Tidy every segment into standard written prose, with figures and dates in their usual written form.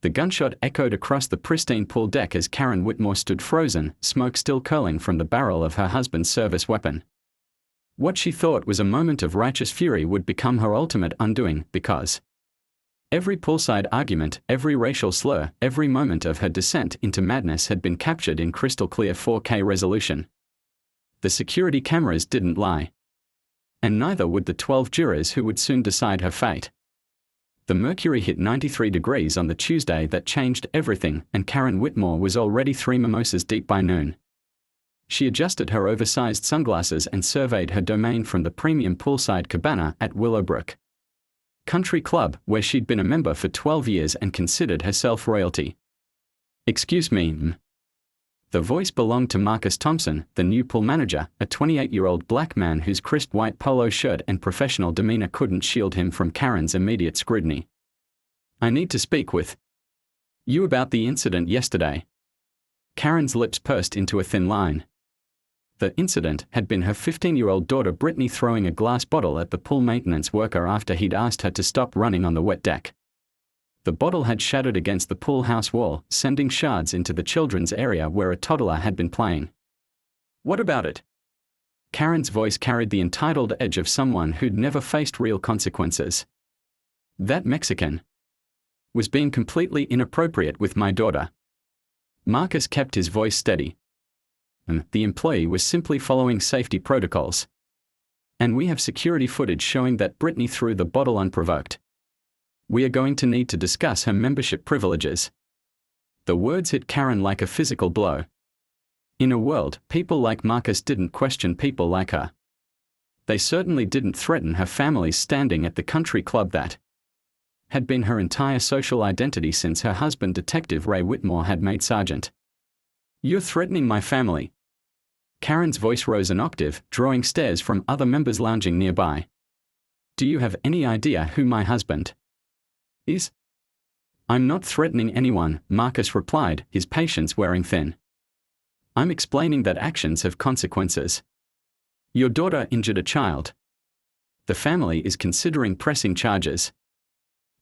The gunshot echoed across the pristine pool deck as Karen Whitmore stood frozen, smoke still curling from the barrel of her husband's service weapon. What she thought was a moment of righteous fury would become her ultimate undoing, because every poolside argument, every racial slur, every moment of her descent into madness had been captured in crystal clear 4K resolution. The security cameras didn't lie. And neither would the 12 jurors who would soon decide her fate. The mercury hit 93 degrees on the Tuesday that changed everything, and Karen Whitmore was already 3 mimosas deep by noon. She adjusted her oversized sunglasses and surveyed her domain from the premium poolside cabana at Willowbrook Country Club, where she'd been a member for 12 years and considered herself royalty. "Excuse me." The voice belonged to Marcus Thompson, the new pool manager, a 28-year-old black man whose crisp white polo shirt and professional demeanor couldn't shield him from Karen's immediate scrutiny. "I need to speak with you about the incident yesterday." Karen's lips pursed into a thin line. The incident had been her 15-year-old daughter Brittany throwing a glass bottle at the pool maintenance worker after he'd asked her to stop running on the wet deck. The bottle had shattered against the pool house wall, sending shards into the children's area where a toddler had been playing. "What about it?" Karen's voice carried the entitled edge of someone who'd never faced real consequences. "That Mexican was being completely inappropriate with my daughter." Marcus kept his voice steady. "The employee was simply following safety protocols. And we have security footage showing that Brittany threw the bottle unprovoked. We are going to need to discuss her membership privileges." The words hit Karen like a physical blow. In a world, people like Marcus didn't question people like her. They certainly didn't threaten her family's standing at the country club that had been her entire social identity since her husband Detective Ray Whitmore had made sergeant. "You're threatening my family." Karen's voice rose an octave, drawing stares from other members lounging nearby. "Do you have any idea who my husband is?" "I'm not threatening anyone," Marcus replied, his patience wearing thin. "I'm explaining that actions have consequences. Your daughter injured a child. The family is considering pressing charges."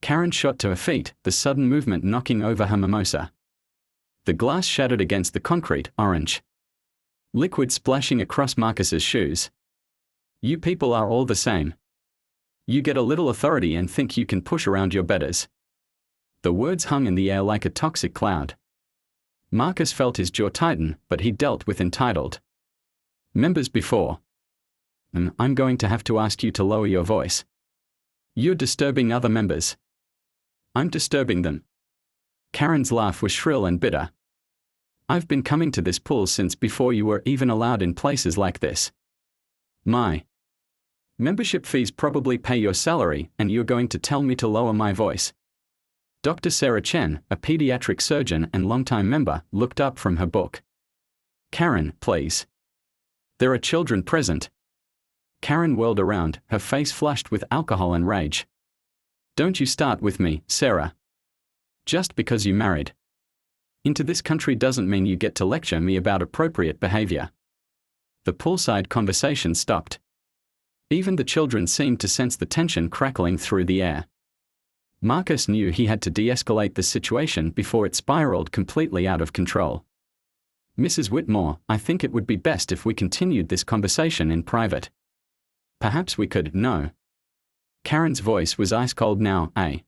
Karen shot to her feet, the sudden movement knocking over her mimosa. The glass shattered against the concrete, orange liquid splashing across Marcus's shoes. "You people are all the same. You get a little authority and think you can push around your betters." The words hung in the air like a toxic cloud. Marcus felt his jaw tighten, but he dealt with entitled members before. "I'm going to have to ask you to lower your voice. You're disturbing other members." "I'm disturbing them." Karen's laugh was shrill and bitter. "I've been coming to this pool since before you were even allowed in places like this. My membership fees probably pay your salary, and you're going to tell me to lower my voice." Dr. Sarah Chen, a pediatric surgeon and longtime member, looked up from her book. "Karen, please. There are children present." Karen whirled around, her face flushed with alcohol and rage. "Don't you start with me, Sarah. Just because you married into this country doesn't mean you get to lecture me about appropriate behavior." The poolside conversation stopped. Even the children seemed to sense the tension crackling through the air. Marcus knew he had to de-escalate the situation before it spiraled completely out of control. "Mrs. Whitmore, I think it would be best if we continued this conversation in private. Perhaps we could." "No." Karen's voice was ice cold now, a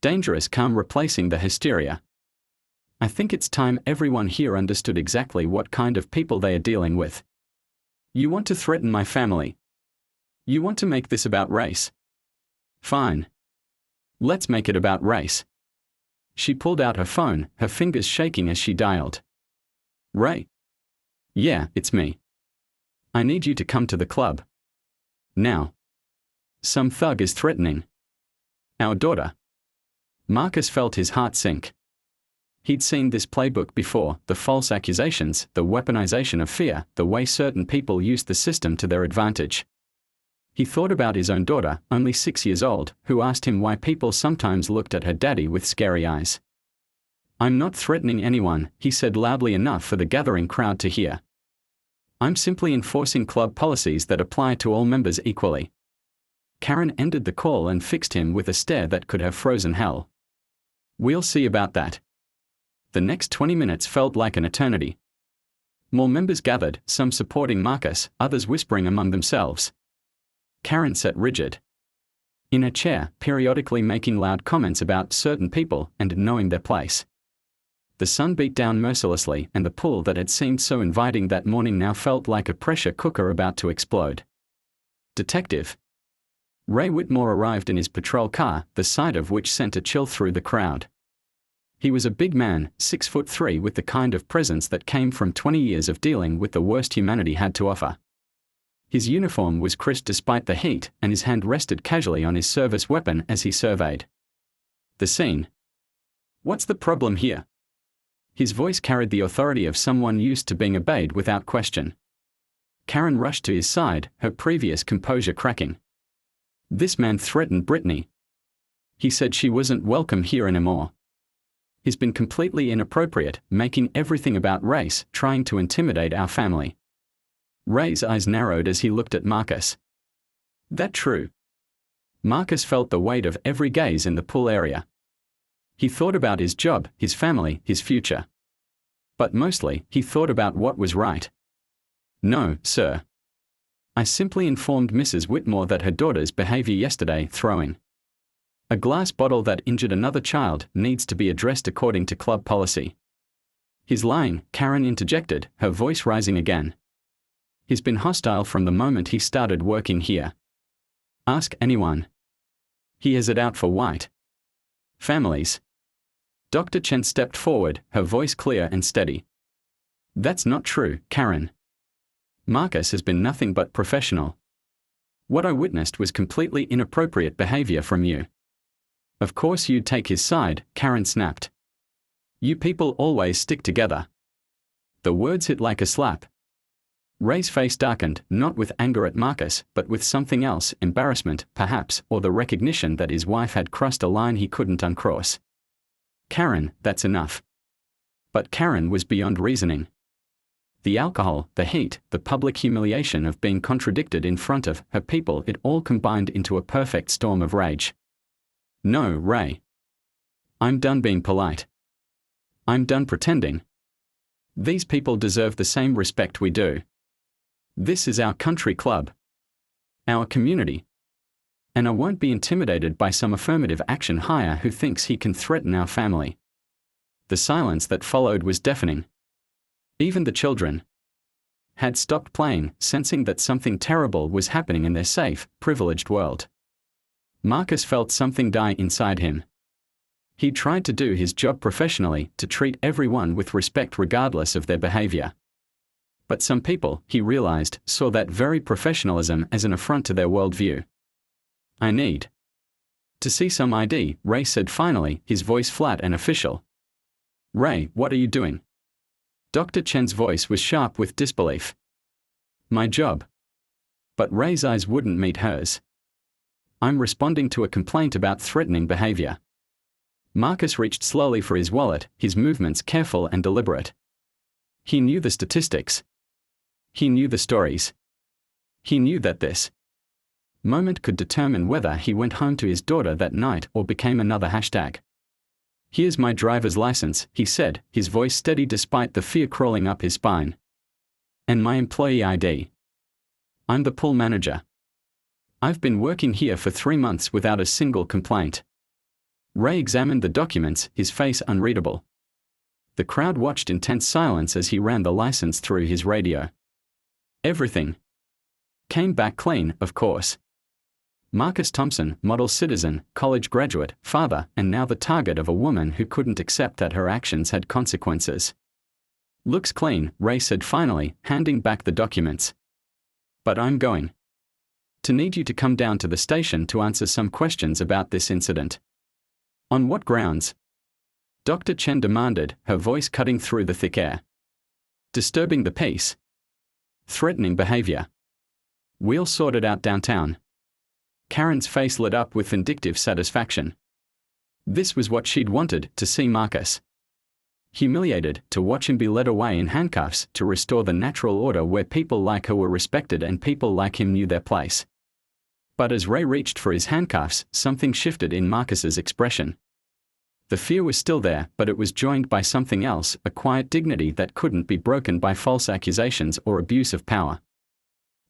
dangerous calm replacing the hysteria. "I think it's time everyone here understood exactly what kind of people they are dealing with. You want to threaten my family. You want to make this about race. Fine. Let's make it about race." She pulled out her phone, her fingers shaking as she dialed. "Ray?" "Yeah, it's me. I need you to come to the club. Now. Some thug is threatening our daughter." Marcus felt his heart sink. He'd seen this playbook before, the false accusations, the weaponization of fear, the way certain people used the system to their advantage. He thought about his own daughter, only 6 years old, who asked him why people sometimes looked at her daddy with scary eyes. "I'm not threatening anyone," he said loudly enough for the gathering crowd to hear. "I'm simply enforcing club policies that apply to all members equally." Karen ended the call and fixed him with a stare that could have frozen hell. We'll see about that. The next 20 minutes felt like an eternity. More members gathered, some supporting Marcus, others whispering among themselves. Karen sat rigid in a chair, periodically making loud comments about certain people and knowing their place. The sun beat down mercilessly, and the pool that had seemed so inviting that morning now felt like a pressure cooker about to explode. Detective Ray Whitmore arrived in his patrol car, the sight of which sent a chill through the crowd. He was a big man, 6'3", with the kind of presence that came from 20 years of dealing with the worst humanity had to offer. His uniform was crisp despite the heat, and his hand rested casually on his service weapon as he surveyed the scene. "What's the problem here?" His voice carried the authority of someone used to being obeyed without question. Karen rushed to his side, her previous composure cracking. "This man threatened Brittany. He said she wasn't welcome here anymore. He's been completely inappropriate, making everything about race, trying to intimidate our family." Ray's eyes narrowed as he looked at Marcus. "That true?" Marcus felt the weight of every gaze in the pool area. He thought about his job, his family, his future. But mostly, he thought about what was right. "No, sir. I simply informed Mrs. Whitmore that her daughter's behavior yesterday, throwing a glass bottle that injured another child, needs to be addressed according to club policy." "He's lying," Karen interjected, her voice rising again. "He's been hostile from the moment he started working here. Ask anyone. He has it out for white families." Dr. Chen stepped forward, her voice clear and steady. "That's not true, Karen. Marcus has been nothing but professional. What I witnessed was completely inappropriate behavior from you." "Of course you'd take his side," Karen snapped. "You people always stick together." The words hit like a slap. Ray's face darkened, not with anger at Marcus, but with something else, embarrassment, perhaps, or the recognition that his wife had crossed a line he couldn't uncross. "Karen, that's enough." But Karen was beyond reasoning. The alcohol, the heat, the public humiliation of being contradicted in front of her people, it all combined into a perfect storm of rage. "No, Ray. I'm done being polite. I'm done pretending. These people deserve the same respect we do. This is our country club. Our community. And I won't be intimidated by some affirmative action hire who thinks he can threaten our family." The silence that followed was deafening. Even the children had stopped playing, sensing that something terrible was happening in their safe, privileged world. Marcus felt something die inside him. He tried to do his job professionally, to treat everyone with respect regardless of their behavior. But some people, he realized, saw that very professionalism as an affront to their worldview. "I need to see some ID," Ray said finally, his voice flat and official. "Ray, what are you doing?" Dr. Chen's voice was sharp with disbelief. "My job." But Ray's eyes wouldn't meet hers. "I'm responding to a complaint about threatening behavior." Marcus reached slowly for his wallet, his movements careful and deliberate. He knew the statistics. He knew the stories. He knew that this moment could determine whether he went home to his daughter that night or became another hashtag. "Here's my driver's license," he said, his voice steady despite the fear crawling up his spine. "And my employee ID. I'm the pool manager. I've been working here for 3 months without a single complaint." Ray examined the documents, his face unreadable. The crowd watched in tense silence as he ran the license through his radio. Everything came back clean, of course. Marcus Thompson, model citizen, college graduate, father, and now the target of a woman who couldn't accept that her actions had consequences. "Looks clean," Ray said finally, handing back the documents. "But I'm going to need you to come down to the station to answer some questions about this incident." "On what grounds?" Dr. Chen demanded, her voice cutting through the thick air. "Disturbing the peace. Threatening behavior. We'll sort it out downtown." Karen's face lit up with vindictive satisfaction. This was what she'd wanted to see Marcus. Humiliated, to watch him be led away in handcuffs, to restore the natural order where people like her were respected and people like him knew their place. But as Ray reached for his handcuffs, something shifted in Marcus's expression. The fear was still there, but it was joined by something else, a quiet dignity that couldn't be broken by false accusations or abuse of power.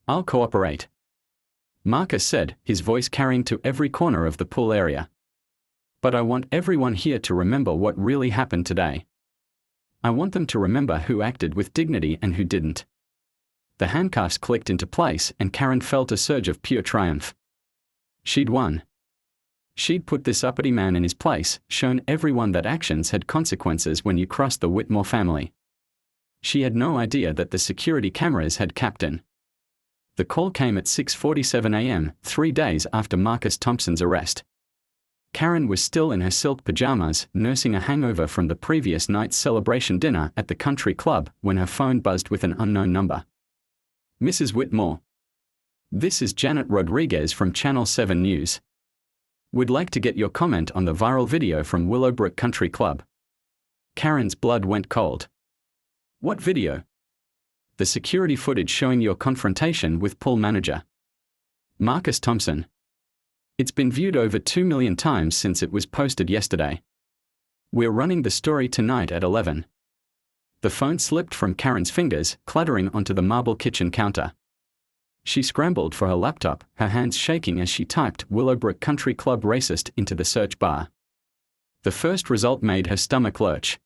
"I'll cooperate," Marcus said, his voice carrying to every corner of the pool area. "But I want everyone here to remember what really happened today. I want them to remember who acted with dignity and who didn't." The handcuffs clicked into place and Karen felt a surge of pure triumph. She'd won. She'd put this uppity man in his place, shown everyone that actions had consequences when you crossed the Whitmore family. She had no idea that the security cameras had capped in. The call came at 6:47 a.m., 3 days after Marcus Thompson's arrest. Karen was still in her silk pajamas, nursing a hangover from the previous night's celebration dinner at the country club, when her phone buzzed with an unknown number. "Mrs. Whitmore. This is Janet Rodriguez from Channel 7 News. Would like to get your comment on the viral video from Willowbrook Country Club." Karen's blood went cold. "What video?" "The security footage showing your confrontation with pool manager Marcus Thompson. It's been viewed over 2 million times since it was posted yesterday. We're running the story tonight at 11. The phone slipped from Karen's fingers, clattering onto the marble kitchen counter. She scrambled for her laptop, her hands shaking as she typed "Willowbrook Country Club racist" into the search bar. The first result made her stomach lurch.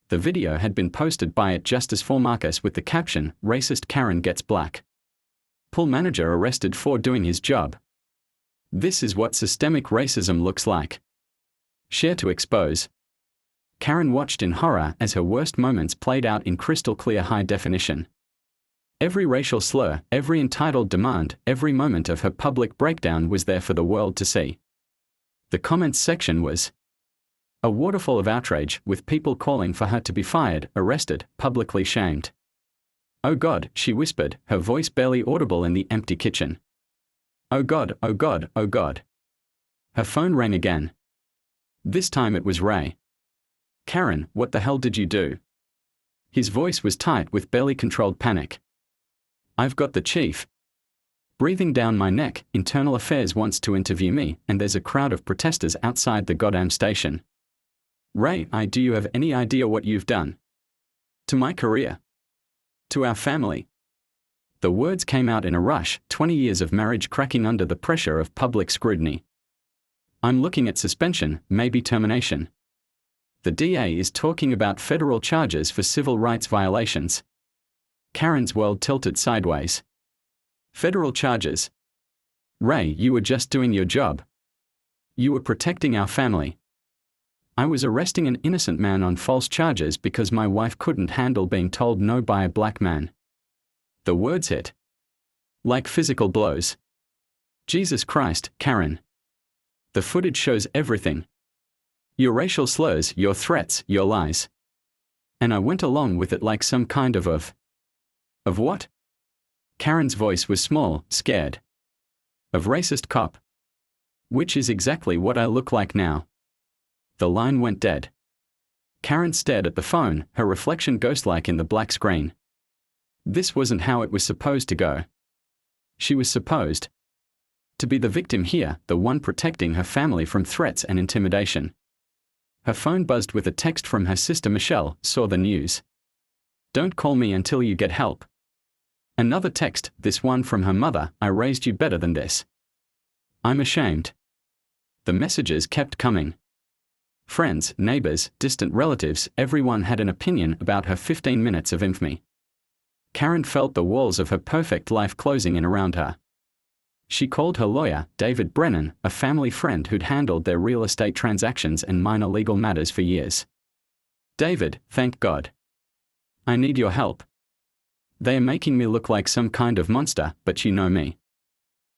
The video had been posted by @Justice for Marcus with the caption, "Racist Karen gets black. Pool manager arrested for doing his job. This is what systemic racism looks like. Share to expose." Karen watched in horror as her worst moments played out in crystal clear high definition. Every racial slur, every entitled demand, every moment of her public breakdown was there for the world to see. The comments section was a waterfall of outrage, with people calling for her to be fired, arrested, publicly shamed. "Oh God," she whispered, her voice barely audible in the empty kitchen. "Oh God, oh God, oh God." Her phone rang again. This time it was Ray. "Karen, what the hell did you do?" His voice was tight with barely controlled panic. "I've got the chief breathing down my neck. Internal Affairs wants to interview me, and there's a crowd of protesters outside the goddamn station. Ray, do you have any idea what you've done? To my career? To our family?" The words came out in a rush, 20 years of marriage cracking under the pressure of public scrutiny. "I'm looking at suspension, maybe termination. The DA is talking about federal charges for civil rights violations." Karen's world tilted sideways. "Federal charges? Ray, you were just doing your job. You were protecting our family. I was arresting an innocent man on false charges because my wife couldn't handle being told no by a black man." The words hit like physical blows. "Jesus Christ, Karen. The footage shows everything. Your racial slurs, your threats, your lies. And I went along with it like some kind of what?" Karen's voice was small, scared. "Of racist cop. Which is exactly what I look like now." The line went dead. Karen stared at the phone, her reflection ghost-like in the black screen. This wasn't how it was supposed to go. She was supposed to be the victim here, the one protecting her family from threats and intimidation. Her phone buzzed with a text from her sister Michelle, saw the news. "Don't call me until you get help." Another text, this one from her mother, "I raised you better than this. I'm ashamed." The messages kept coming. Friends, neighbors, distant relatives, everyone had an opinion about her 15 minutes of infamy. Karen felt the walls of her perfect life closing in around her. She called her lawyer, David Brennan, a family friend who'd handled their real estate transactions and minor legal matters for years. "David, thank God. I need your help. They are making me look like some kind of monster, but you know me.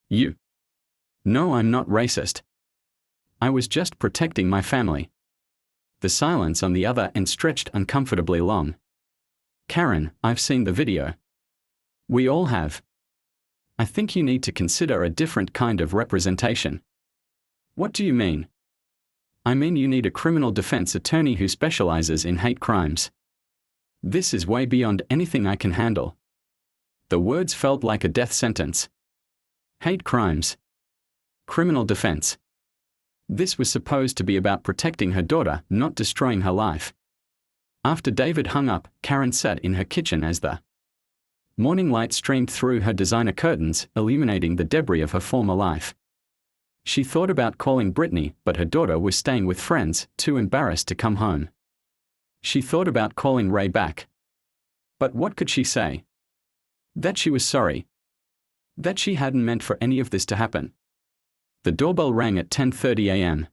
You know I'm not racist. I was just protecting my family." The silence on the other end stretched uncomfortably long. "Karen, I've seen the video. We all have. I think you need to consider a different kind of representation." "What do you mean?" "I mean you need a criminal defense attorney who specializes in hate crimes. This is way beyond anything I can handle." The words felt like a death sentence. Hate crimes. Criminal defense. This was supposed to be about protecting her daughter, not destroying her life. After David hung up, Karen sat in her kitchen as the morning light streamed through her designer curtains, illuminating the debris of her former life. She thought about calling Brittany, but her daughter was staying with friends, too embarrassed to come home. She thought about calling Ray back. But what could she say? That she was sorry. That she hadn't meant for any of this to happen. The doorbell rang at 10:30 a.m.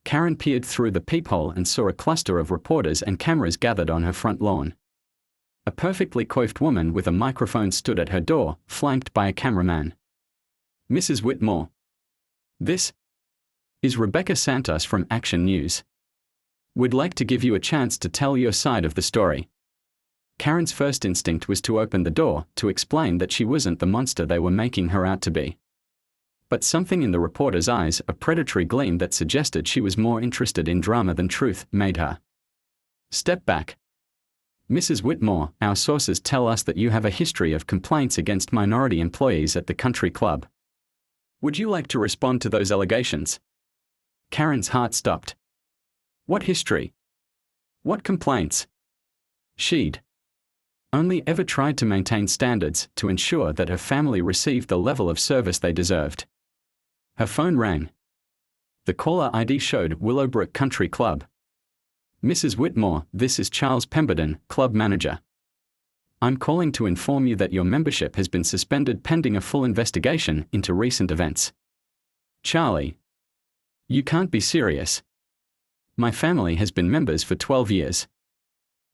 Karen peered through the peephole and saw a cluster of reporters and cameras gathered on her front lawn. A perfectly coiffed woman with a microphone stood at her door, flanked by a cameraman. Mrs. Whitmore. This is Rebecca Santos from Action News. We'd like to give you a chance to tell your side of the story. Karen's first instinct was to open the door, to explain that she wasn't the monster they were making her out to be. But something in the reporter's eyes, a predatory gleam that suggested she was more interested in drama than truth, made her step back. Mrs. Whitmore, our sources tell us that you have a history of complaints against minority employees at the country club. Would you like to respond to those allegations? Karen's heart stopped. What history? What complaints? She'd only ever tried to maintain standards to ensure that her family received the level of service they deserved. Her phone rang. The caller ID showed Willowbrook Country Club. Mrs. Whitmore, this is Charles Pemberton, club manager. I'm calling to inform you that your membership has been suspended pending a full investigation into recent events. Charlie. You can't be serious. My family has been members for 12 years.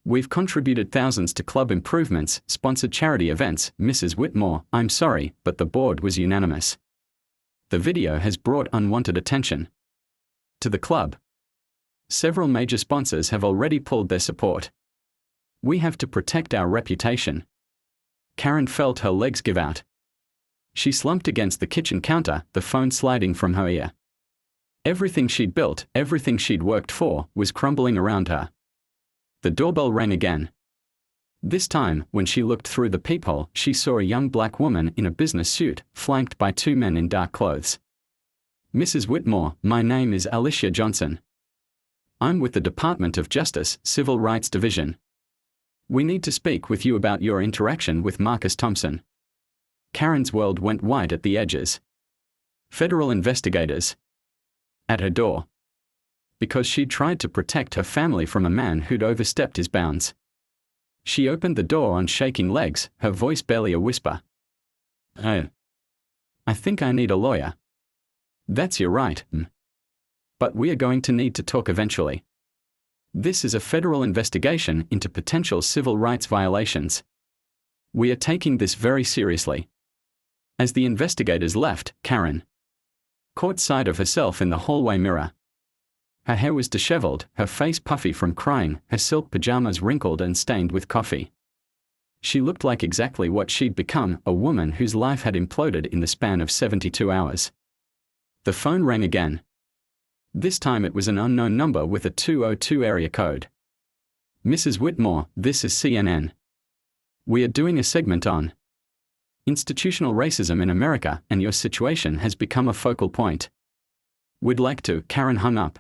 We've contributed thousands to club improvements, sponsored charity events. Mrs. Whitmore, I'm sorry, but the board was unanimous. The video has brought unwanted attention to the club. Several major sponsors have already pulled their support. We have to protect our reputation. Karen felt her legs give out. She slumped against the kitchen counter, the phone sliding from her ear. Everything she'd built, everything she'd worked for, was crumbling around her. The doorbell rang again. This time, when she looked through the peephole, she saw a young black woman in a business suit, flanked by two men in dark clothes. Mrs. Whitmore, my name is Alicia Johnson. I'm with the Department of Justice, Civil Rights Division. We need to speak with you about your interaction with Marcus Thompson. Karen's world went white at the edges. Federal investigators. At her door. Because she'd tried to protect her family from a man who'd overstepped his bounds. She opened the door on shaking legs, her voice barely a whisper. Oh. I think I need a lawyer. That's your right. But we are going to need to talk eventually. This is a federal investigation into potential civil rights violations. We are taking this very seriously. As the investigators left, Karen caught sight of herself in the hallway mirror. Her hair was disheveled, her face puffy from crying, her silk pajamas wrinkled and stained with coffee. She looked like exactly what she'd become, a woman whose life had imploded in the span of 72 hours. The phone rang again. This time it was an unknown number with a 202 area code. Mrs. Whitmore, this is CNN. We are doing a segment on institutional racism in America, and your situation has become a focal point. We'd like to. Karen hung up.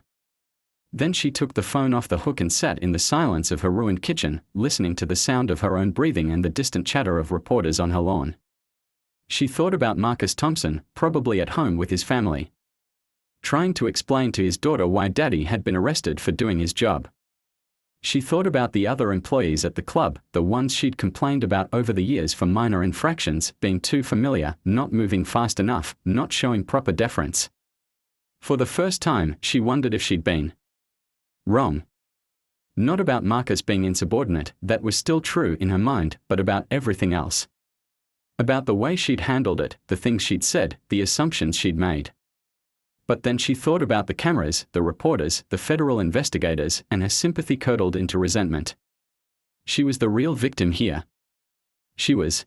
Then she took the phone off the hook and sat in the silence of her ruined kitchen, listening to the sound of her own breathing and the distant chatter of reporters on her lawn. She thought about Marcus Thompson, probably at home with his family, trying to explain to his daughter why Daddy had been arrested for doing his job. She thought about the other employees at the club, the ones she'd complained about over the years for minor infractions, being too familiar, not moving fast enough, not showing proper deference. For the first time, she wondered if she'd been wrong. Not about Marcus being insubordinate, that was still true in her mind, but about everything else. About the way she'd handled it, the things she'd said, the assumptions she'd made. But then she thought about the cameras, the reporters, the federal investigators, and her sympathy curdled into resentment. She was the real victim here. She was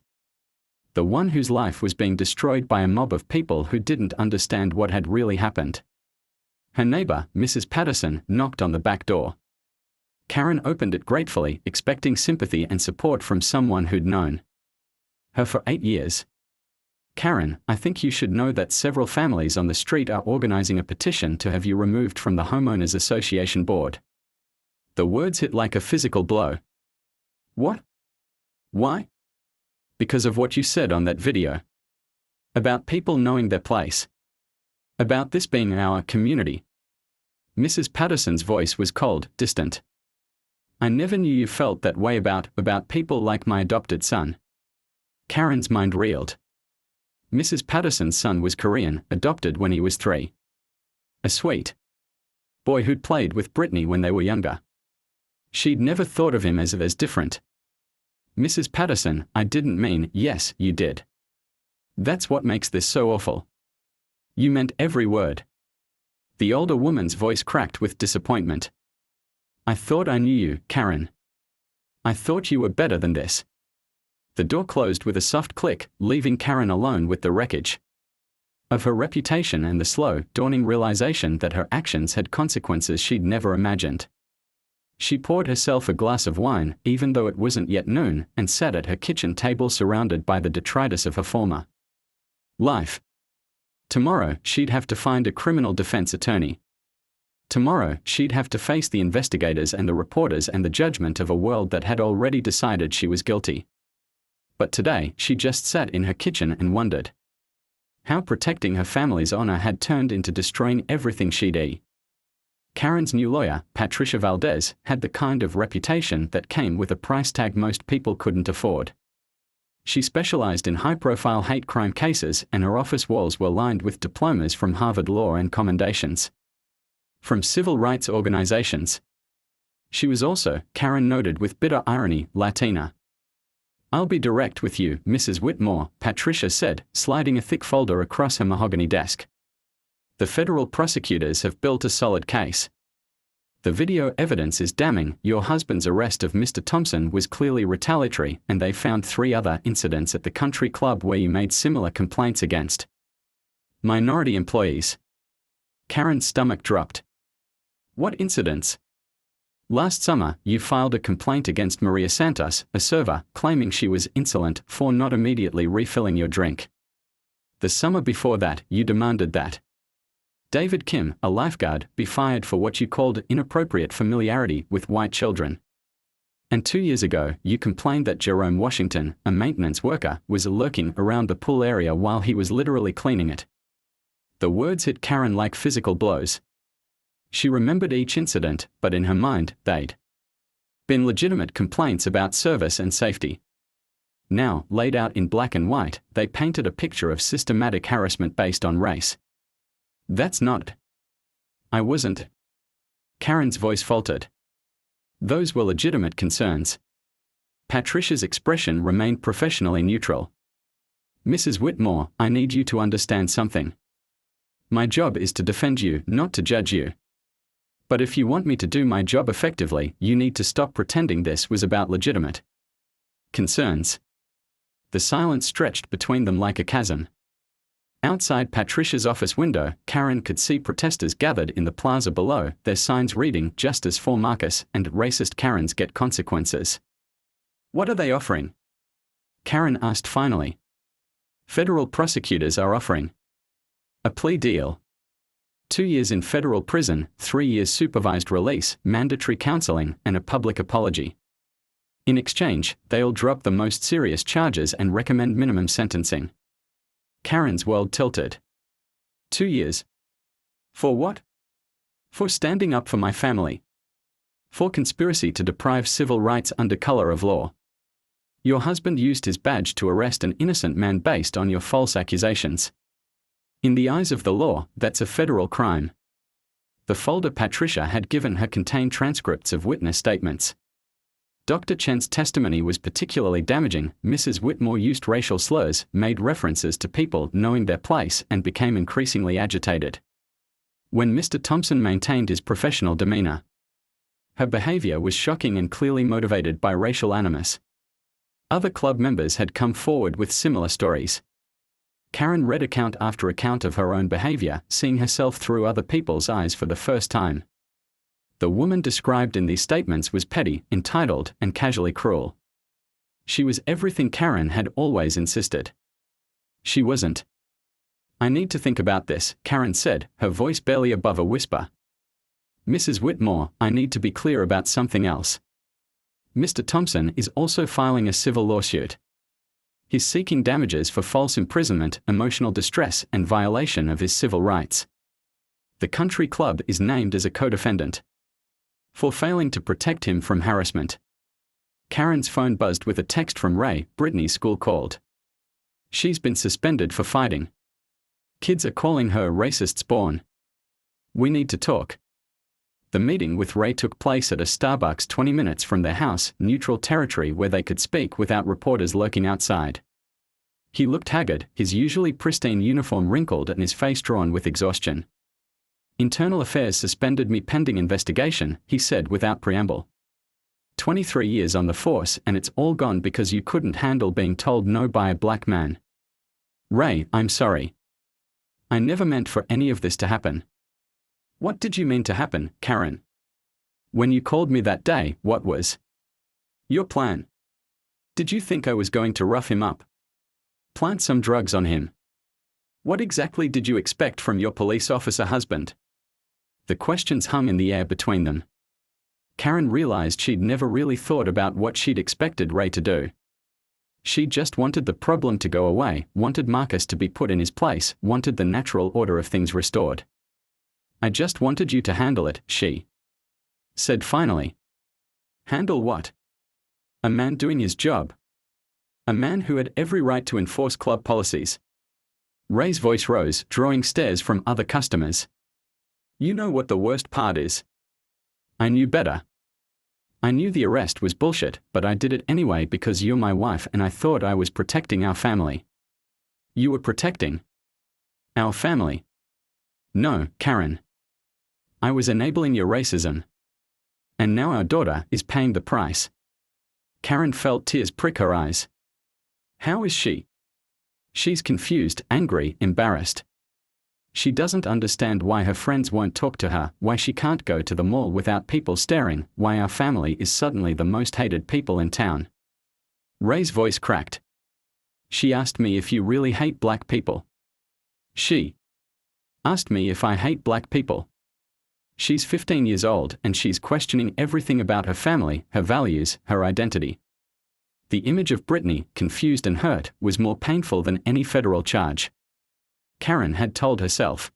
the one whose life was being destroyed by a mob of people who didn't understand what had really happened. Her neighbor, Mrs. Patterson, knocked on the back door. Karen opened it gratefully, expecting sympathy and support from someone who'd known her for 8 years. Karen, I think you should know that several families on the street are organizing a petition to have you removed from the Homeowners Association board. The words hit like a physical blow. What? Why? Because of what you said on that video. About people knowing their place. About this being our community. Mrs. Patterson's voice was cold, distant. I never knew you felt that way about people like my adopted son. Karen's mind reeled. Mrs. Patterson's son was Korean, adopted when he was 3. A sweet boy who'd played with Brittany when they were younger. She'd never thought of him as different. Mrs. Patterson, I didn't mean, yes, you did. That's what makes this so awful. You meant every word. The older woman's voice cracked with disappointment. I thought I knew you, Karen. I thought you were better than this. The door closed with a soft click, leaving Karen alone with the wreckage of her reputation and the slow, dawning realization that her actions had consequences she'd never imagined. She poured herself a glass of wine, even though it wasn't yet noon, and sat at her kitchen table surrounded by the detritus of her former life. Tomorrow, she'd have to find a criminal defense attorney. Tomorrow, she'd have to face the investigators and the reporters and the judgment of a world that had already decided she was guilty. But today, she just sat in her kitchen and wondered how protecting her family's honor had turned into destroying everything she'd. Karen's new lawyer, Patricia Valdez, had the kind of reputation that came with a price tag most people couldn't afford. She specialized in high-profile hate crime cases, and her office walls were lined with diplomas from Harvard Law and commendations from civil rights organizations. She was also, Karen noted with bitter irony, Latina. I'll be direct with you, Mrs. Whitmore, Patricia said, sliding a thick folder across her mahogany desk. The federal prosecutors have built a solid case. The video evidence is damning. Your husband's arrest of Mr. Thompson was clearly retaliatory, and they found 3 other incidents at the country club where you made similar complaints against minority employees. Karen's stomach dropped. What incidents? Last summer, you filed a complaint against Maria Santos, a server, claiming she was insolent for not immediately refilling your drink. The summer before that, you demanded that David Kim, a lifeguard, be fired for what you called inappropriate familiarity with white children. And 2 years ago, you complained that Jerome Washington, a maintenance worker, was lurking around the pool area while he was literally cleaning it. The words hit Karen like physical blows. She remembered each incident, but in her mind, they'd been legitimate complaints about service and safety. Now, laid out in black and white, they painted a picture of systematic harassment based on race. That's not. I wasn't. Karen's voice faltered. Those were legitimate concerns. Patricia's expression remained professionally neutral. Mrs. Whitmore, I need you to understand something. My job is to defend you, not to judge you. But if you want me to do my job effectively, you need to stop pretending this was about legitimate concerns. The silence stretched between them like a chasm. Outside Patricia's office window, Karen could see protesters gathered in the plaza below, their signs reading "Justice for Marcus" and "Racist Karens get consequences." What are they offering? Karen asked finally. Federal prosecutors are offering a plea deal. 2 years in federal prison, 3 years supervised release, mandatory counseling, and a public apology. In exchange, they'll drop the most serious charges and recommend minimum sentencing. Karen's world tilted. 2 years. For what? For standing up for my family. For conspiracy to deprive civil rights under color of law. Your husband used his badge to arrest an innocent man based on your false accusations. In the eyes of the law, that's a federal crime. The folder Patricia had given her contained transcripts of witness statements. Dr. Chen's testimony was particularly damaging. Mrs. Whitmore used racial slurs, made references to people knowing their place, and became increasingly agitated. When Mr. Thompson maintained his professional demeanor, her behavior was shocking and clearly motivated by racial animus. Other club members had come forward with similar stories. Karen read account after account of her own behavior, seeing herself through other people's eyes for the first time. The woman described in these statements was petty, entitled, and casually cruel. She was everything Karen had always insisted. She wasn't. I need to think about this, Karen said, her voice barely above a whisper. Mrs. Whitmore, I need to be clear about something else. Mr. Thompson is also filing a civil lawsuit. He's seeking damages for false imprisonment, emotional distress, and violation of his civil rights. The country club is named as a co-defendant for failing to protect him from harassment. Karen's phone buzzed with a text from Ray. Brittany's school called. She's been suspended for fighting. Kids are calling her racist spawn. We need to talk. The meeting with Ray took place at a Starbucks 20 minutes from their house, neutral territory where they could speak without reporters lurking outside. He looked haggard, his usually pristine uniform wrinkled and his face drawn with exhaustion. Internal Affairs suspended me pending investigation, he said without preamble. 23 years on the force and it's all gone because you couldn't handle being told no by a black man. Ray, I'm sorry. I never meant for any of this to happen. What did you mean to happen, Karen? When you called me that day, what was your plan? Did you think I was going to rough him up? Plant some drugs on him? What exactly did you expect from your police officer husband? The questions hung in the air between them. Karen realized she'd never really thought about what she'd expected Ray to do. She just wanted the problem to go away, wanted Marcus to be put in his place, wanted the natural order of things restored. I just wanted you to handle it, she said finally. Handle what? A man doing his job. A man who had every right to enforce club policies. Ray's voice rose, drawing stares from other customers. You know what the worst part is? I knew better. I knew the arrest was bullshit, but I did it anyway because you're my wife and I thought I was protecting our family. You were protecting our family. No, Karen. I was enabling your racism. And now our daughter is paying the price. Karen felt tears prick her eyes. How is she? She's confused, angry, embarrassed. She doesn't understand why her friends won't talk to her, why she can't go to the mall without people staring, why our family is suddenly the most hated people in town. Ray's voice cracked. She asked me if you really hate black people. She asked me if I hate black people. She's 15 years old and she's questioning everything about her family, her values, her identity. The image of Brittany, confused and hurt, was more painful than any federal charge. Karen had told herself.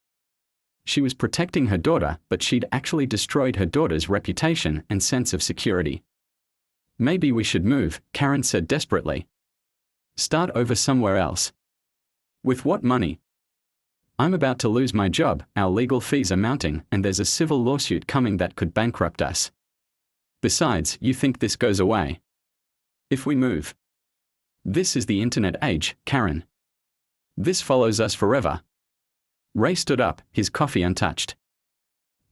She was protecting her daughter, but she'd actually destroyed her daughter's reputation and sense of security. Maybe we should move, Karen said desperately. Start over somewhere else. With what money? I'm about to lose my job, our legal fees are mounting, and there's a civil lawsuit coming that could bankrupt us. Besides, you think this goes away? If we move. This is the internet age, Karen. This follows us forever. Ray stood up, his coffee untouched.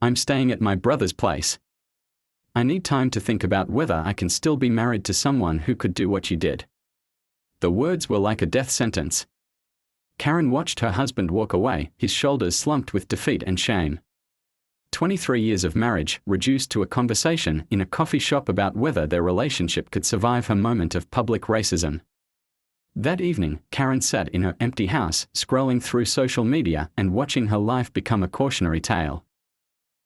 I'm staying at my brother's place. I need time to think about whether I can still be married to someone who could do what you did. The words were like a death sentence. Karen watched her husband walk away, his shoulders slumped with defeat and shame. 23 years of marriage, reduced to a conversation in a coffee shop about whether their relationship could survive her moment of public racism. That evening, Karen sat in her empty house, scrolling through social media and watching her life become a cautionary tale.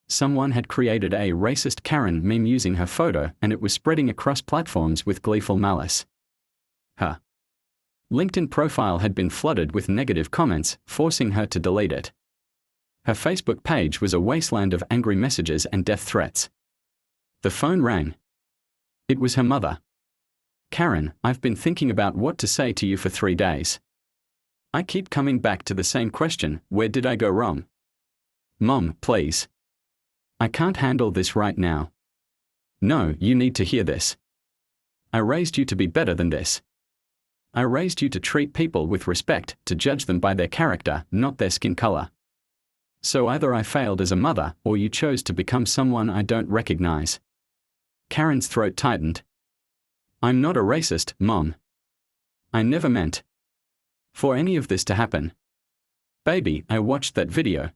Someone had created a racist Karen meme using her photo, and it was spreading across platforms with gleeful malice. Her LinkedIn profile had been flooded with negative comments, forcing her to delete it. Her Facebook page was a wasteland of angry messages and death threats. The phone rang. It was her mother. Karen, I've been thinking about what to say to you for 3 days. I keep coming back to the same question, where did I go wrong? Mom, please. I can't handle this right now. No, you need to hear this. I raised you to be better than this. I raised you to treat people with respect, to judge them by their character, not their skin color. So either I failed as a mother, or you chose to become someone I don't recognize. Karen's throat tightened. I'm not a racist, Mom. I never meant for any of this to happen. Baby, I watched that video.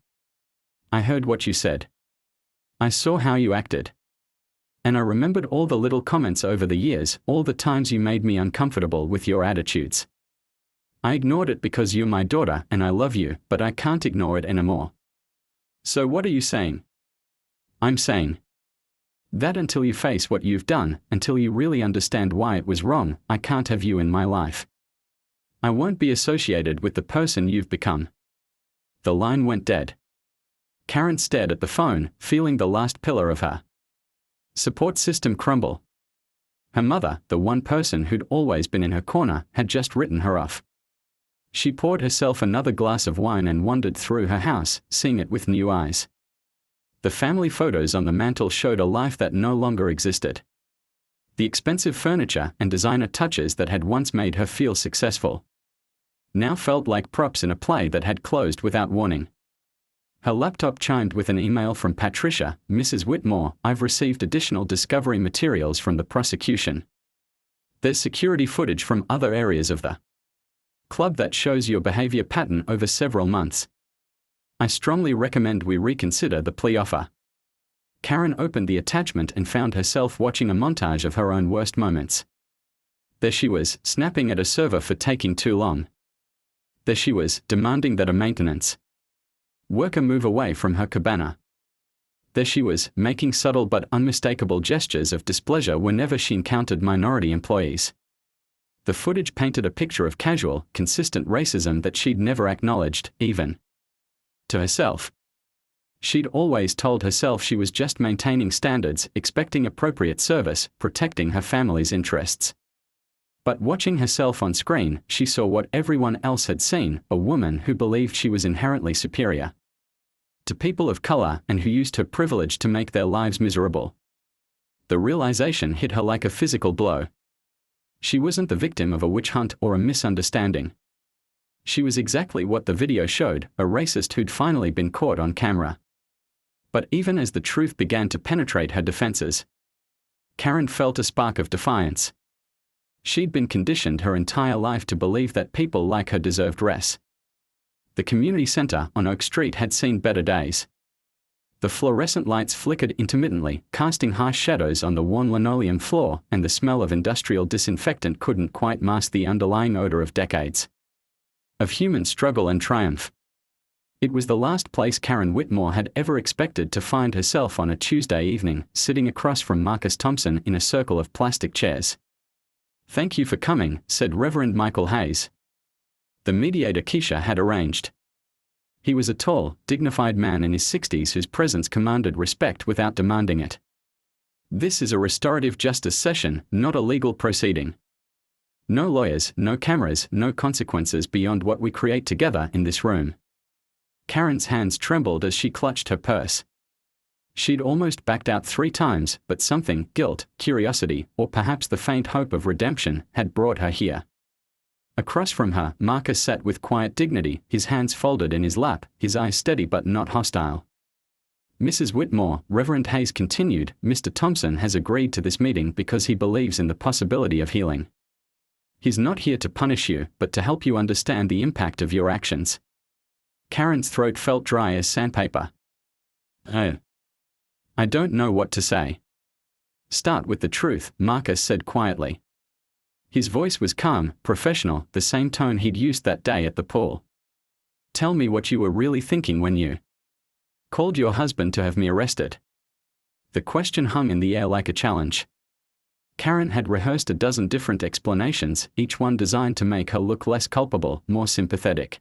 I heard what you said. I saw how you acted. And I remembered all the little comments over the years, all the times you made me uncomfortable with your attitudes. I ignored it because you're my daughter and I love you, but I can't ignore it anymore. So what are you saying? I'm saying that until you face what you've done, until you really understand why it was wrong, I can't have you in my life. I won't be associated with the person you've become. The line went dead. Karen stared at the phone, feeling the last pillar of her support system crumble. Her mother, the one person who'd always been in her corner, had just written her off. She poured herself another glass of wine and wandered through her house, seeing it with new eyes. The family photos on the mantel showed a life that no longer existed. The expensive furniture and designer touches that had once made her feel successful now felt like props in a play that had closed without warning. Her laptop chimed with an email from Patricia, Mrs. Whitmore. I've received additional discovery materials from the prosecution. There's security footage from other areas of the club that shows your behavior pattern over several months. I strongly recommend we reconsider the plea offer. Karen opened the attachment and found herself watching a montage of her own worst moments. There she was, snapping at a server for taking too long. There she was, demanding that a maintenance worker move away from her cabana. There she was, making subtle but unmistakable gestures of displeasure whenever she encountered minority employees. The footage painted a picture of casual, consistent racism that she'd never acknowledged, even to herself. She'd always told herself she was just maintaining standards, expecting appropriate service, protecting her family's interests. But watching herself on screen, she saw what everyone else had seen, a woman who believed she was inherently superior to people of color and who used her privilege to make their lives miserable. The realization hit her like a physical blow. She wasn't the victim of a witch hunt or a misunderstanding. She was exactly what the video showed, a racist who'd finally been caught on camera. But even as the truth began to penetrate her defenses, Karen felt a spark of defiance. She'd been conditioned her entire life to believe that people like her deserved rest. The community center on Oak Street had seen better days. The fluorescent lights flickered intermittently, casting harsh shadows on the worn linoleum floor, and the smell of industrial disinfectant couldn't quite mask the underlying odor of decades of human struggle and triumph. It was the last place Karen Whitmore had ever expected to find herself on a Tuesday evening, sitting across from Marcus Thompson in a circle of plastic chairs. "Thank you for coming," said Reverend Michael Hayes. The mediator Keisha had arranged. He was a tall, dignified man in his 60s whose presence commanded respect without demanding it. "This is a restorative justice session, not a legal proceeding. No lawyers, no cameras, no consequences beyond what we create together in this room." Karen's hands trembled as she clutched her purse. She'd almost backed out 3 times, but something, guilt, curiosity, or perhaps the faint hope of redemption, had brought her here. Across from her, Marcus sat with quiet dignity, his hands folded in his lap, his eyes steady but not hostile. "Mrs. Whitmore," Reverend Hayes continued, "Mr. Thompson has agreed to this meeting because he believes in the possibility of healing. He's not here to punish you, but to help you understand the impact of your actions." Karen's throat felt dry as sandpaper. "Oh. I don't know what to say." "Start with the truth," Marcus said quietly. His voice was calm, professional, the same tone he'd used that day at the pool. "Tell me what you were really thinking when you called your husband to have me arrested." The question hung in the air like a challenge. Karen had rehearsed a dozen different explanations, each one designed to make her look less culpable, more sympathetic.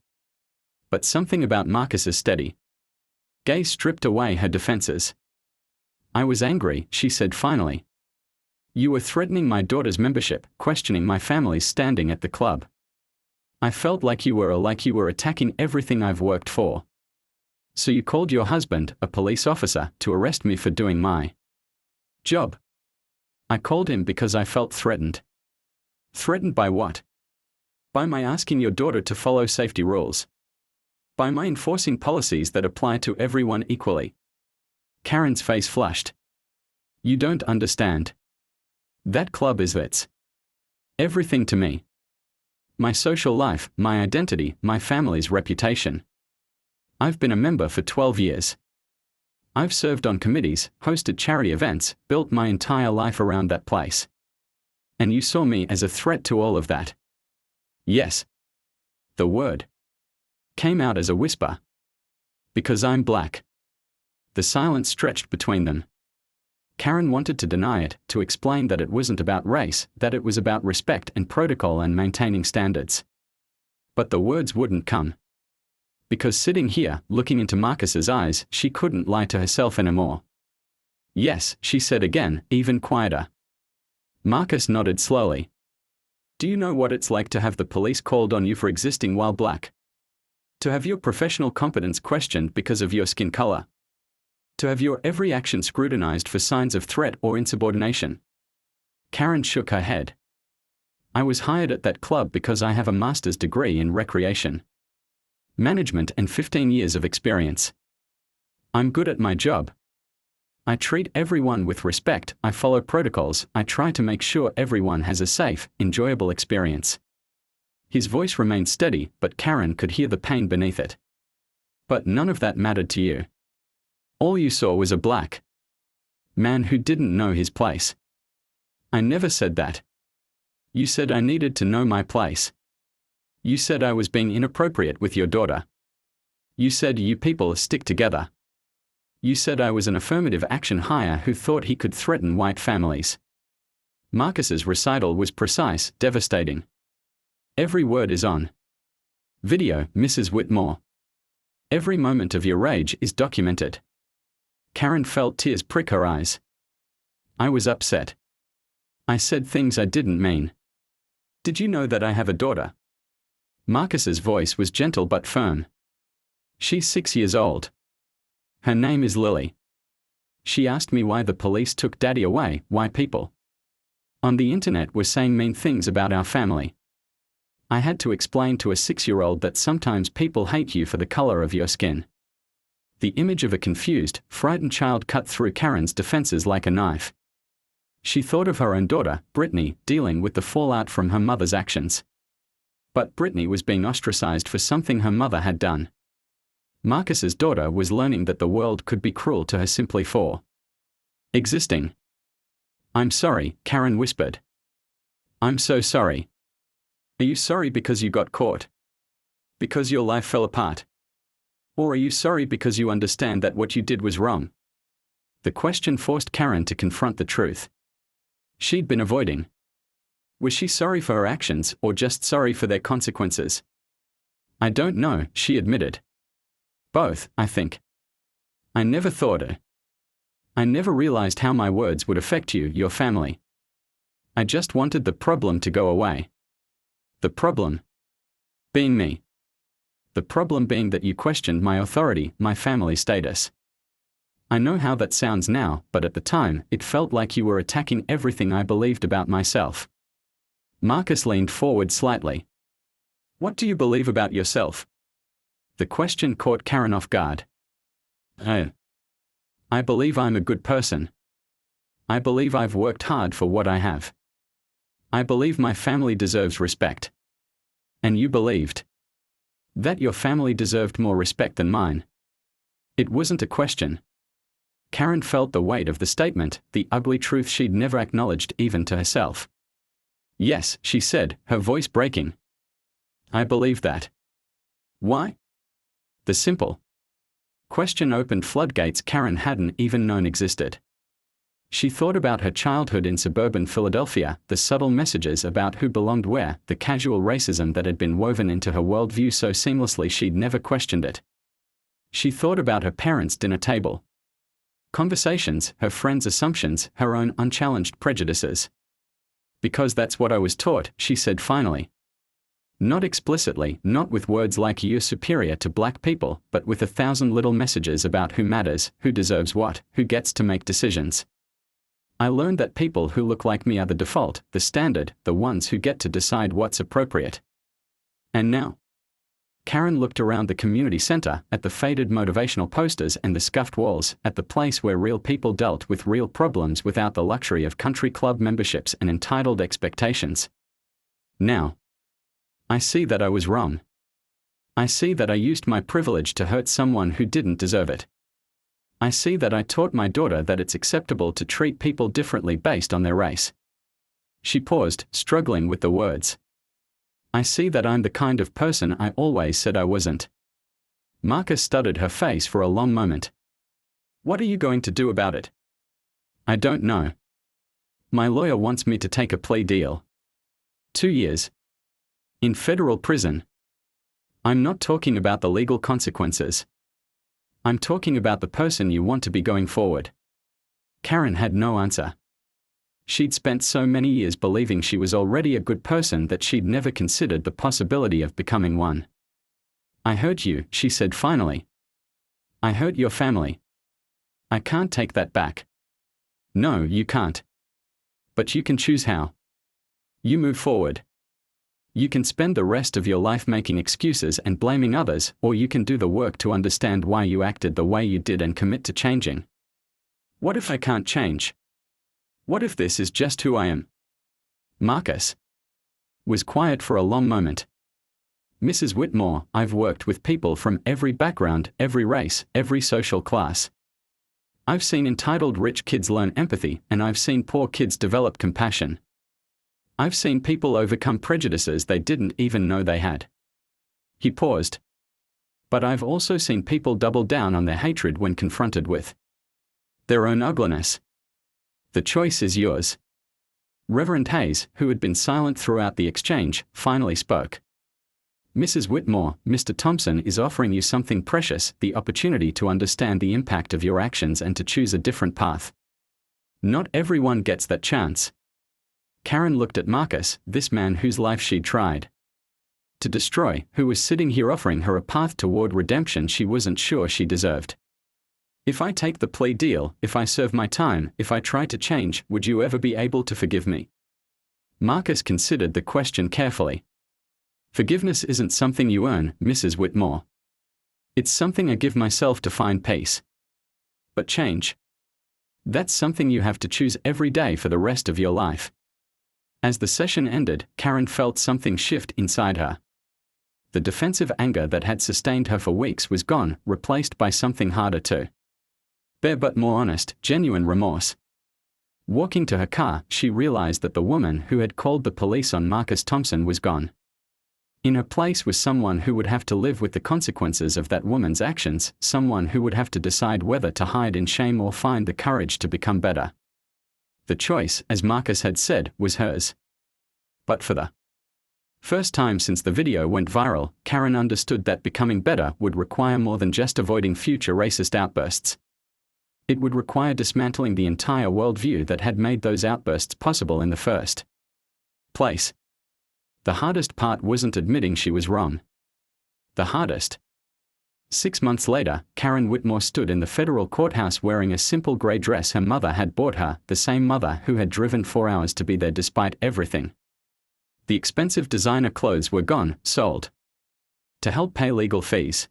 But something about Marcus's steady gaze stripped away her defenses. "I was angry," she said finally. "You were threatening my daughter's membership, questioning my family's standing at the club. I felt like you were attacking everything I've worked for. So you called your husband, a police officer, to arrest me for doing my job." "I called him because I felt threatened." "Threatened by what?" "By my asking your daughter to follow safety rules. By my enforcing policies that apply to everyone equally." Karen's face flushed. "You don't understand. That club is everything to me. My social life, my identity, my family's reputation. I've been a member for 12 years. I've served on committees, hosted charity events, built my entire life around that place. And you saw me as a threat to all of that." "Yes." The word came out as a whisper. Because I'm black. The silence stretched between them. Karen wanted to deny it, to explain that it wasn't about race, that it was about respect and protocol and maintaining standards. But the words wouldn't come. Because sitting here, looking into Marcus's eyes, she couldn't lie to herself anymore. Yes, she said again, even quieter. Marcus nodded slowly. Do you know what it's like to have the police called on you for existing while black? To have your professional competence questioned because of your skin color? To have your every action scrutinized for signs of threat or insubordination? Karen shook her head. I was hired at that club because I have a master's degree in recreation management and 15 years of experience. I'm good at my job. I treat everyone with respect, I follow protocols, I try to make sure everyone has a safe, enjoyable experience. His voice remained steady, but Karen could hear the pain beneath it. But none of that mattered to you. All you saw was a black man who didn't know his place. I never said that. You said I needed to know my place. You said I was being inappropriate with your daughter. You said you people stick together. You said I was an affirmative action hire who thought he could threaten white families. Marcus's recital was precise, devastating. Every word is on video, Mrs. Whitmore. Every moment of your rage is documented. Karen felt tears prick her eyes. I was upset. I said things I didn't mean. Did you know that I have a daughter? Marcus's voice was gentle but firm. She's 6 years old. Her name is Lily. She asked me why the police took Daddy away, why people on the internet were saying mean things about our family. I had to explain to a 6-year-old that sometimes people hate you for the color of your skin. The image of a confused, frightened child cut through Karen's defenses like a knife. She thought of her own daughter, Brittany, dealing with the fallout from her mother's actions. But Brittany was being ostracized for something her mother had done. Marcus's daughter was learning that the world could be cruel to her simply for existing. I'm sorry, Karen whispered. I'm so sorry. Are you sorry because you got caught? Because your life fell apart? Or are you sorry because you understand that what you did was wrong? The question forced Karen to confront the truth she'd been avoiding. Was she sorry for her actions or just sorry for their consequences? I don't know, she admitted. Both, I think. I never thought it. I never realized how my words would affect you, your family. I just wanted the problem to go away. The problem being me. The problem being that you questioned my authority, my family status. I know how that sounds now, but at the time, it felt like you were attacking everything I believed about myself. Marcus leaned forward slightly. What do you believe about yourself? The question caught Karen off guard. I believe I'm a good person. I believe I've worked hard for what I have. I believe my family deserves respect. And you believed that your family deserved more respect than mine. It wasn't a question. Karen felt the weight of the statement, the ugly truth she'd never acknowledged even to herself. Yes, she said, her voice breaking. I believe that. Why? The simple question opened floodgates Karen hadn't even known existed. She thought about her childhood in suburban Philadelphia, the subtle messages about who belonged where, the casual racism that had been woven into her worldview so seamlessly she'd never questioned it. She thought about her parents' dinner table conversations, her friends' assumptions, her own unchallenged prejudices. Because that's what I was taught, she said finally. Not explicitly, not with words like you're superior to black people, but with 1,000 little messages about who matters, who deserves what, who gets to make decisions. I learned that people who look like me are the default, the standard, the ones who get to decide what's appropriate. And now? Karen looked around the community center, at the faded motivational posters and the scuffed walls, at the place where real people dealt with real problems without the luxury of country club memberships and entitled expectations. Now, I see that I was wrong. I see that I used my privilege to hurt someone who didn't deserve it. I see that I taught my daughter that it's acceptable to treat people differently based on their race. She paused, struggling with the words. I see that I'm the kind of person I always said I wasn't. Marcus studied her face for a long moment. What are you going to do about it? I don't know. My lawyer wants me to take a plea deal. 2 years. In federal prison. I'm not talking about the legal consequences. I'm talking about the person you want to be going forward. Karen had no answer. She'd spent so many years believing she was already a good person that she'd never considered the possibility of becoming one. I hurt you, she said finally. I hurt your family. I can't take that back. No, you can't. But you can choose how. You move forward. You can spend the rest of your life making excuses and blaming others, or you can do the work to understand why you acted the way you did and commit to changing. What if I can't change? What if this is just who I am? Marcus was quiet for a long moment. Mrs. Whitmore, I've worked with people from every background, every race, every social class. I've seen entitled rich kids learn empathy, and I've seen poor kids develop compassion. I've seen people overcome prejudices they didn't even know they had. He paused. But I've also seen people double down on their hatred when confronted with their own ugliness. The choice is yours. Reverend Hayes, who had been silent throughout the exchange, finally spoke. Mrs. Whitmore, Mr. Thompson is offering you something precious, the opportunity to understand the impact of your actions and to choose a different path. Not everyone gets that chance. Karen looked at Marcus, this man whose life she'd tried to destroy, who was sitting here offering her a path toward redemption she wasn't sure she deserved. If I take the plea deal, if I serve my time, if I try to change, would you ever be able to forgive me? Marcus considered the question carefully. Forgiveness isn't something you earn, Mrs. Whitmore. It's something I give myself to find peace. But change? That's something you have to choose every day for the rest of your life. As the session ended, Karen felt something shift inside her. The defensive anger that had sustained her for weeks was gone, replaced by something harder to bear but more honest, genuine remorse. Walking to her car, she realized that the woman who had called the police on Marcus Thompson was gone. In her place was someone who would have to live with the consequences of that woman's actions, someone who would have to decide whether to hide in shame or find the courage to become better. The choice, as Marcus had said, was hers. But for the first time since the video went viral, Karen understood that becoming better would require more than just avoiding future racist outbursts. It would require dismantling the entire worldview that had made those outbursts possible in the first place. The hardest part wasn't admitting she was wrong. The hardest. 6 months later, Karen Whitmore stood in the federal courthouse wearing a simple gray dress her mother had bought her, the same mother who had driven 4 hours to be there despite everything. The expensive designer clothes were gone, sold to help pay legal fees.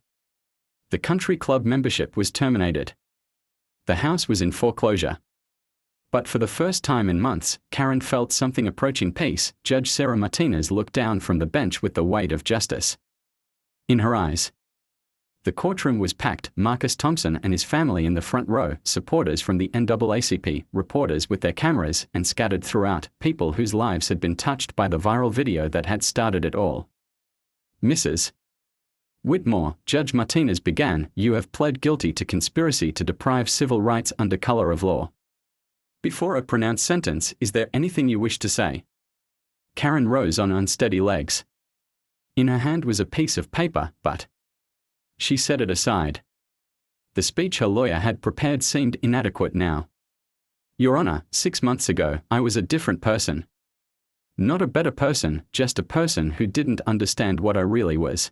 The country club membership was terminated. The house was in foreclosure. But for the first time in months, Karen felt something approaching peace. Judge Sarah Martinez looked down from the bench with the weight of justice in her eyes. The courtroom was packed, Marcus Thompson and his family in the front row, supporters from the NAACP, reporters with their cameras, and scattered throughout, people whose lives had been touched by the viral video that had started it all. Mrs. Whitmore, Judge Martinez began, you have pled guilty to conspiracy to deprive civil rights under color of law. Before a pronounced sentence, is there anything you wish to say? Karen rose on unsteady legs. In her hand was a piece of paper, but she set it aside. The speech her lawyer had prepared seemed inadequate now. Your Honor, 6 months ago, I was a different person. Not a better person, just a person who didn't understand what I really was.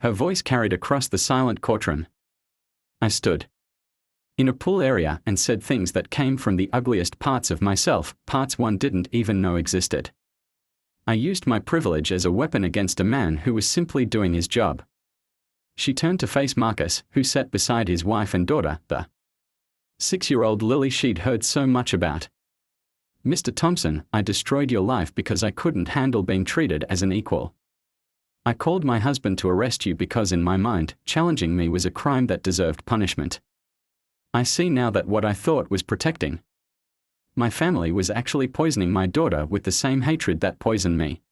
Her voice carried across the silent courtroom. I stood in a pool area and said things that came from the ugliest parts of myself, parts one didn't even know existed. I used my privilege as a weapon against a man who was simply doing his job. She turned to face Marcus, who sat beside his wife and daughter, the 6-year-old Lily she'd heard so much about. Mr. Thompson, I destroyed your life because I couldn't handle being treated as an equal. I called my husband to arrest you because in my mind, challenging me was a crime that deserved punishment. I see now that what I thought was protecting my family was actually poisoning my daughter with the same hatred that poisoned me.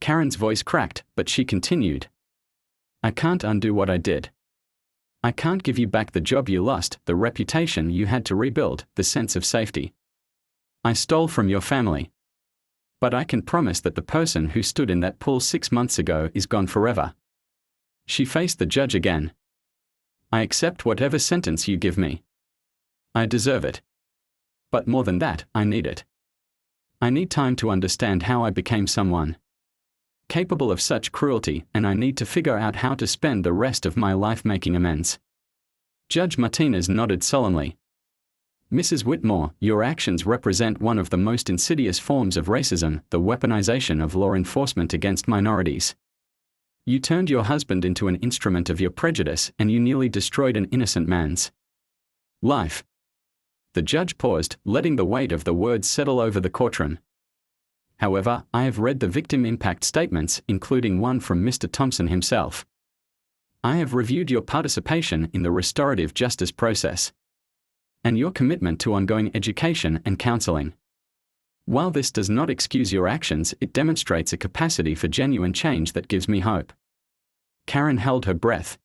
Karen's voice cracked, but she continued. I can't undo what I did. I can't give you back the job you lost, the reputation you had to rebuild, the sense of safety I stole from your family. But I can promise that the person who stood in that pool 6 months ago is gone forever. She faced the judge again. I accept whatever sentence you give me. I deserve it. But more than that, I need it. I need time to understand how I became someone capable of such cruelty, and I need to figure out how to spend the rest of my life making amends. Judge Martinez nodded solemnly. Mrs. Whitmore, your actions represent one of the most insidious forms of racism, the weaponization of law enforcement against minorities. You turned your husband into an instrument of your prejudice, and you nearly destroyed an innocent man's life. The judge paused, letting the weight of the words settle over the courtroom. However, I have read the victim impact statements, including one from Mr. Thompson himself. I have reviewed your participation in the restorative justice process and your commitment to ongoing education and counseling. While this does not excuse your actions, it demonstrates a capacity for genuine change that gives me hope. Karen held her breath.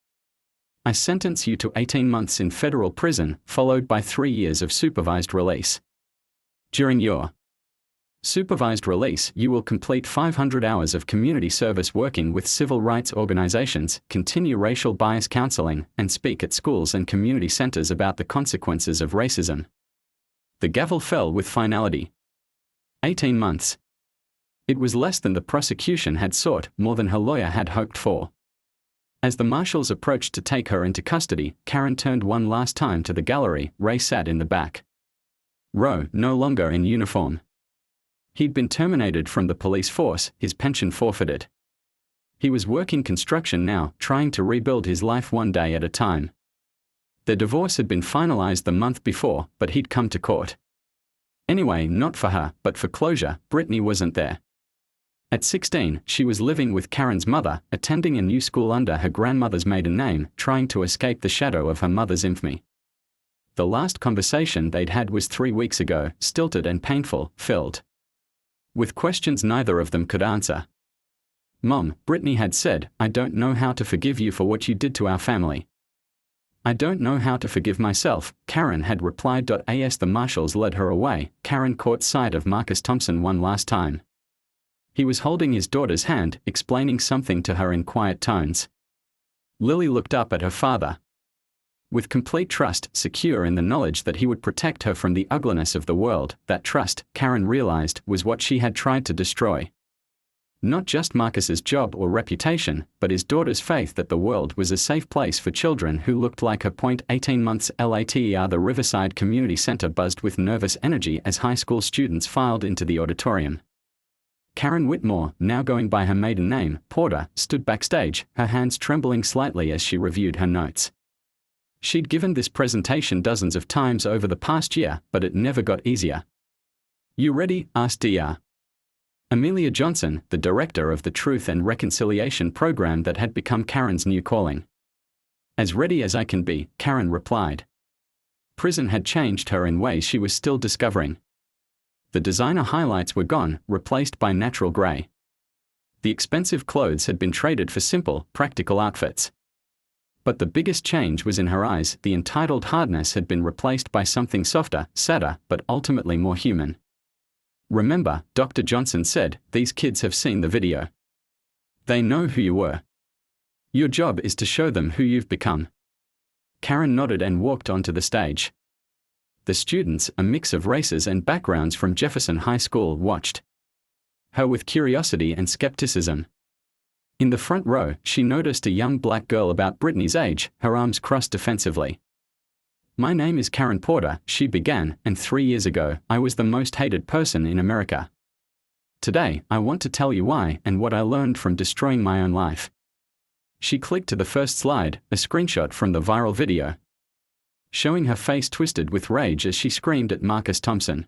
I sentence you to 18 months in federal prison, followed by 3 years of supervised release. During your supervised release, you will complete 500 hours of community service working with civil rights organizations, continue racial bias counseling, and speak at schools and community centers about the consequences of racism. The gavel fell with finality. 18 months. It was less than the prosecution had sought, more than her lawyer had hoped for. As the marshals approached to take her into custody, Karen turned one last time to the gallery. Ray sat in the back row, no longer in uniform. He'd been terminated from the police force, his pension forfeited. He was working construction now, trying to rebuild his life one day at a time. Their divorce had been finalized the month before, but he'd come to court. Anyway, not for her, but for closure. Brittany wasn't there. At 16, she was living with Karen's mother, attending a new school under her grandmother's maiden name, trying to escape the shadow of her mother's infamy. The last conversation they'd had was 3 weeks ago, stilted and painful, filled with questions neither of them could answer. Mom, Brittany had said, I don't know how to forgive you for what you did to our family. I don't know how to forgive myself, Karen had replied. As the marshals led her away, Karen caught sight of Marcus Thompson one last time. He was holding his daughter's hand, explaining something to her in quiet tones. Lily looked up at her father with complete trust, secure in the knowledge that he would protect her from the ugliness of the world. That trust, Karen realized, was what she had tried to destroy. Not just Marcus's job or reputation, but his daughter's faith that the world was a safe place for children who looked like her. 18 months later, the Riverside Community Center buzzed with nervous energy as high school students filed into the auditorium. Karen Whitmore, now going by her maiden name, Porter, stood backstage, her hands trembling slightly as she reviewed her notes. She'd given this presentation dozens of times over the past year, but it never got easier. You ready? asked Dr. Amelia Johnson, the director of the Truth and Reconciliation program that had become Karen's new calling. As ready as I can be, Karen replied. Prison had changed her in ways she was still discovering. The designer highlights were gone, replaced by natural gray. The expensive clothes had been traded for simple, practical outfits. But the biggest change was in her eyes. The entitled hardness had been replaced by something softer, sadder, but ultimately more human. Remember, Dr. Johnson said, these kids have seen the video. They know who you were. Your job is to show them who you've become. Karen nodded and walked onto the stage. The students, a mix of races and backgrounds from Jefferson High School, watched her with curiosity and skepticism. In the front row, she noticed a young black girl about Brittany's age, her arms crossed defensively. My name is Karen Porter, she began, and 3 years ago, I was the most hated person in America. Today, I want to tell you why and what I learned from destroying my own life. She clicked to the first slide, a screenshot from the viral video, showing her face twisted with rage as she screamed at Marcus Thompson.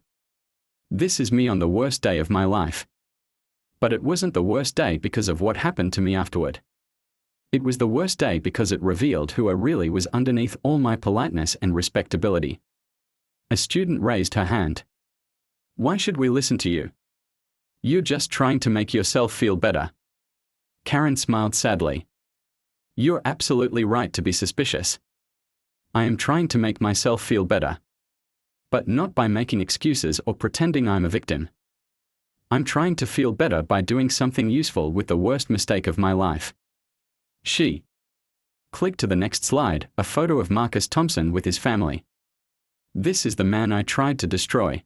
This is me on the worst day of my life. But it wasn't the worst day because of what happened to me afterward. It was the worst day because it revealed who I really was underneath all my politeness and respectability. A student raised her hand. Why should we listen to you? You're just trying to make yourself feel better. Karen smiled sadly. You're absolutely right to be suspicious. I am trying to make myself feel better. But not by making excuses or pretending I'm a victim. I'm trying to feel better by doing something useful with the worst mistake of my life. She. Click to the next slide, a photo of Marcus Thompson with his family. This is the man I tried to destroy.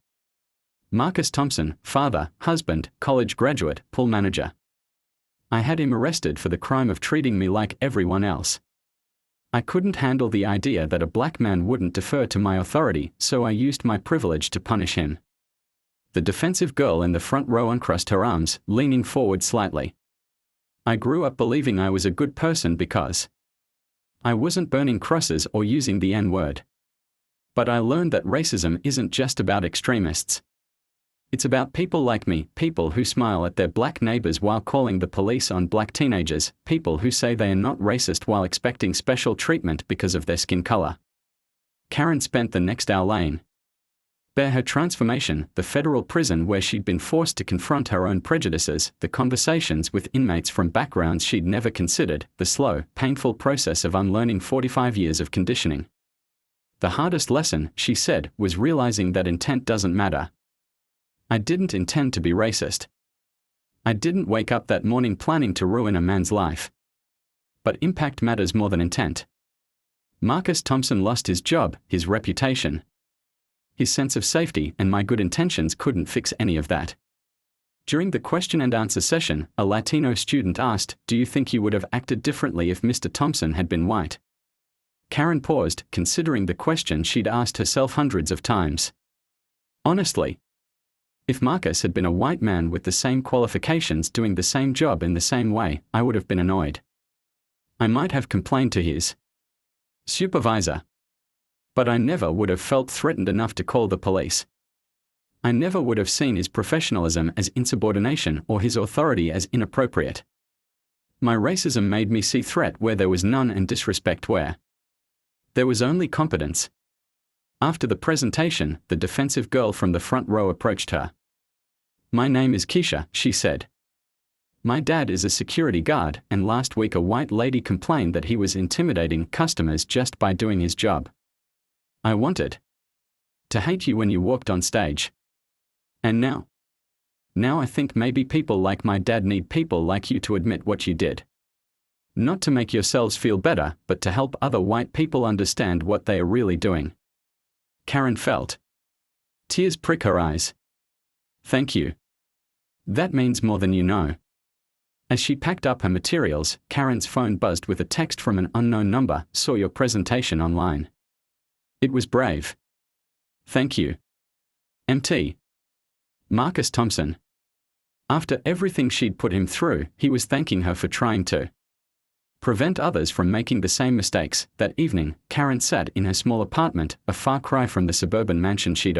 Marcus Thompson, father, husband, college graduate, pool manager. I had him arrested for the crime of treating me like everyone else. I couldn't handle the idea that a black man wouldn't defer to my authority, so I used my privilege to punish him. The defensive girl in the front row uncrossed her arms, leaning forward slightly. I grew up believing I was a good person because I wasn't burning crosses or using the N-word. But I learned that racism isn't just about extremists. It's about people like me, people who smile at their black neighbors while calling the police on black teenagers, people who say they are not racist while expecting special treatment because of their skin color. Karen spent the next hour laying bare her transformation, the federal prison where she'd been forced to confront her own prejudices, the conversations with inmates from backgrounds she'd never considered, the slow, painful process of unlearning 45 years of conditioning. The hardest lesson, she said, was realizing that intent doesn't matter. I didn't intend to be racist. I didn't wake up that morning planning to ruin a man's life. But impact matters more than intent. Marcus Thompson lost his job, his reputation, his sense of safety, and my good intentions couldn't fix any of that. During the question and answer session, a Latino student asked, "Do you think you would have acted differently if Mr. Thompson had been white?" Karen paused, considering the question she'd asked herself hundreds of times. Honestly, if Marcus had been a white man with the same qualifications doing the same job in the same way, I would have been annoyed. I might have complained to his supervisor. But I never would have felt threatened enough to call the police. I never would have seen his professionalism as insubordination or his authority as inappropriate. My racism made me see threat where there was none and disrespect where there was only competence. After the presentation, the defensive girl from the front row approached her. "My name is Keisha," she said. "My dad is a security guard, and last week a white lady complained that he was intimidating customers just by doing his job. I wanted to hate you when you walked on stage. And now I think maybe people like my dad need people like you to admit what you did. Not to make yourselves feel better, but to help other white people understand what they are really doing." Karen felt tears prick her eyes. "Thank you. That means more than you know." As she packed up her materials, Karen's phone buzzed with a text from an unknown number. "Saw your presentation online. It was brave. Thank you. MT. Marcus Thompson." After everything she'd put him through, he was thanking her for trying to prevent others from making the same mistakes. That evening, Karen sat in her small apartment, a far cry from the suburban mansion she'd